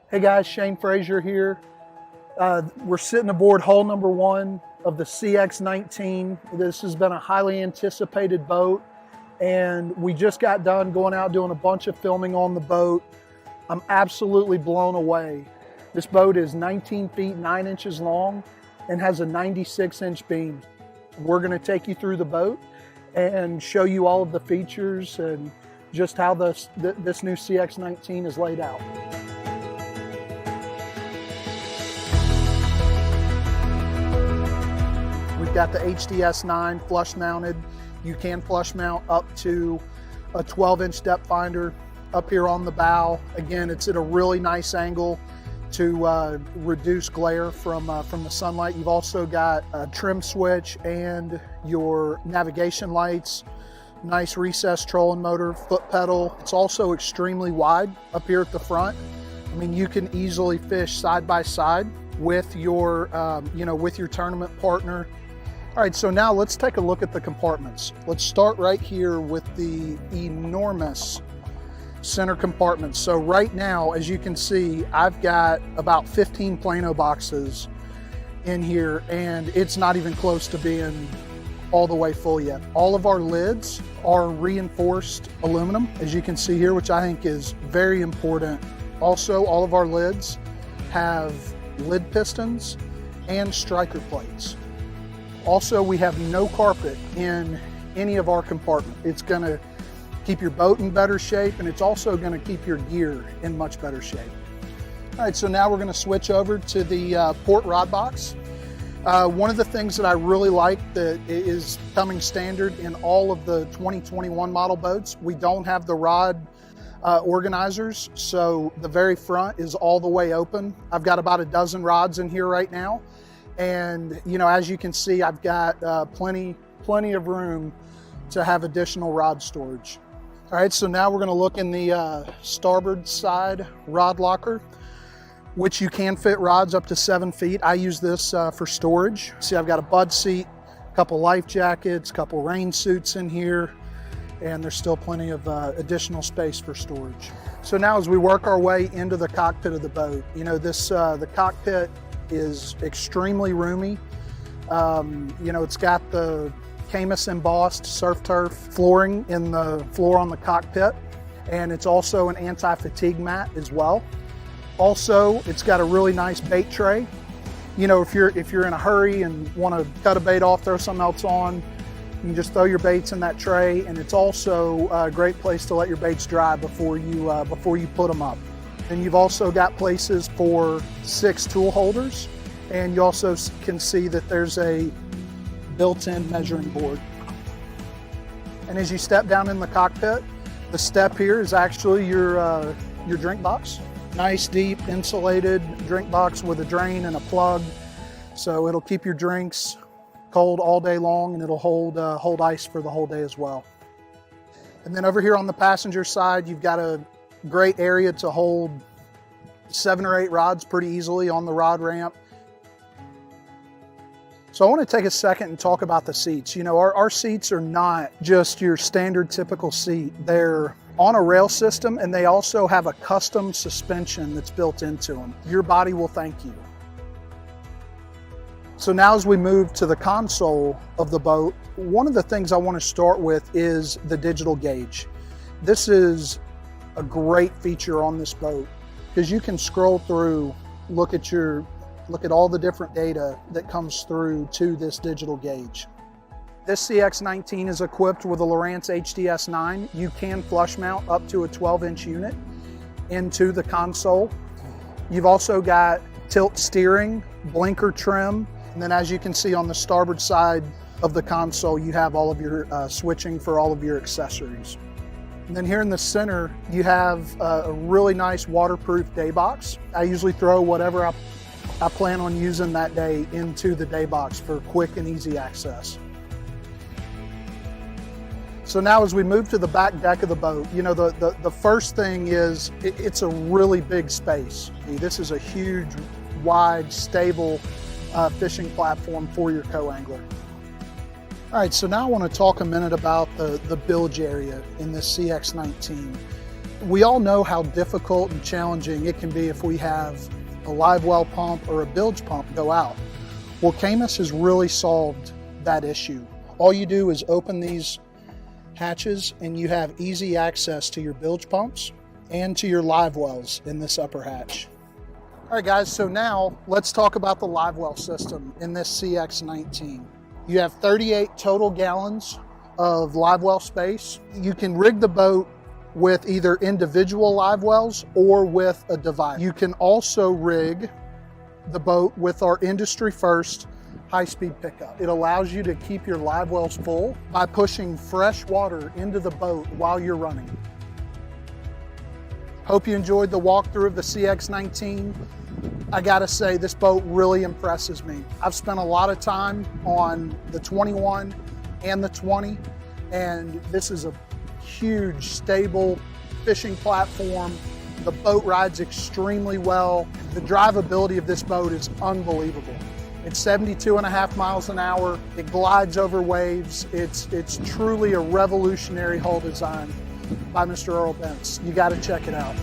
Hey guys, Shane Frazier here. We're sitting aboard hull number 1 of the CX19. This has been a highly anticipated boat, and we just got done going out doing a bunch of filming on the boat. I'm absolutely blown away. This boat is 19 feet 9 inches long and has a 96-inch beam. We're going to take you through the boat and show you all of the features and just how this new CX19 is laid out. We've got the HDS9 flush mounted. You can flush mount up to a 12-inch depth finder up here on the bow. Again, it's at a really nice angle to reduce glare from the sunlight. You've also got a trim switch and your navigation lights, nice recessed trolling motor, foot pedal. It's also extremely wide up here at the front. I mean, you can easily fish side by side with your, with your tournament partner. All right, so now let's take a look at the compartments. Let's start right here with the enormous center compartments. So right now, as you can see, I've got about 15 Plano boxes in here, and it's not even close to being all the way full yet. All of our lids are reinforced aluminum, as you can see here, which I think is very important. Also, all of our lids have lid pistons and striker plates. Also, we have no carpet in any of our compartments. It's gonna keep your boat in better shape, and it's also gonna keep your gear in much better shape. All right, so now we're gonna switch over to the port rod box. One of the things that I really like that is coming standard in all of the 2021 model boats, we don't have the rod organizers, so the very front is all the way open. I've got about a dozen rods in here right now, and as you can see, I've got plenty of room to have additional rod storage. All right, so now we're going to look in the starboard side rod locker, which you can fit rods up to 7 feet. I use this for storage. See, I've got a bud seat, a couple life jackets, a couple rain suits in here, and there's still plenty of additional space for storage. So now as we work our way into the cockpit of the boat, the cockpit is extremely roomy. It's got the Caymas embossed surf turf flooring in the floor on the cockpit, and it's also an anti-fatigue mat as well. Also, it's got a really nice bait tray. If you're in a hurry and want to cut a bait off, throw something else on, you can just throw your baits in that tray, and it's also a great place to let your baits dry before you put them up. And you've also got places for 6 tool holders, and you also can see that there's a built-in measuring board. And as you step down in the cockpit, the step here is actually your drink box. Nice, deep, insulated drink box with a drain and a plug. So it'll keep your drinks cold all day long, and it'll hold ice for the whole day as well. And then over here on the passenger side, you've got a great area to hold 7 or 8 rods pretty easily on the rod ramp. So I want to take a second and talk about the seats. Our seats are not just your standard typical seat. They're on a rail system, and they also have a custom suspension that's built into them. Your body will thank you. So now as we move to the console of the boat, one of the things I want to start with is the digital gauge. This is a great feature on this boat because you can scroll through, look at all the different data that comes through to this digital gauge. This CX19 is equipped with a Lowrance HDS9. You can flush mount up to a 12-inch unit into the console. You've also got tilt steering, blinker trim, and then as you can see on the starboard side of the console, you have all of your switching for all of your accessories. And then here in the center, you have a really nice waterproof day box. I usually throw whatever I plan on using that day into the day box for quick and easy access. So now as we move to the back deck of the boat, the first thing is it's a really big space. This is a huge, wide, stable fishing platform for your co-angler. All right, so now I want to talk a minute about the bilge area in this CX19. We all know how difficult and challenging it can be if we have a Livewell pump or a bilge pump go out. Well, Caymas has really solved that issue. All you do is open these hatches and you have easy access to your bilge pumps and to your live wells in this upper hatch. All right guys, so now let's talk about the Livewell system in this CX19. You have 38 total gallons of live well space. You can rig the boat with either individual live wells or with a device. You can also rig the boat with our industry first high-speed pickup. It allows you to keep your live wells full by pushing fresh water into the boat while you're running. Hope you enjoyed the walkthrough of the CX19. I gotta say, this boat really impresses me. I've spent a lot of time on the 21 and the 20, and this is a huge, stable fishing platform. The boat rides extremely well. The drivability of this boat is unbelievable. It's 72.5 miles an hour. It glides over waves. It's truly a revolutionary hull design by Mr. Earl Bentz. You got to check it out.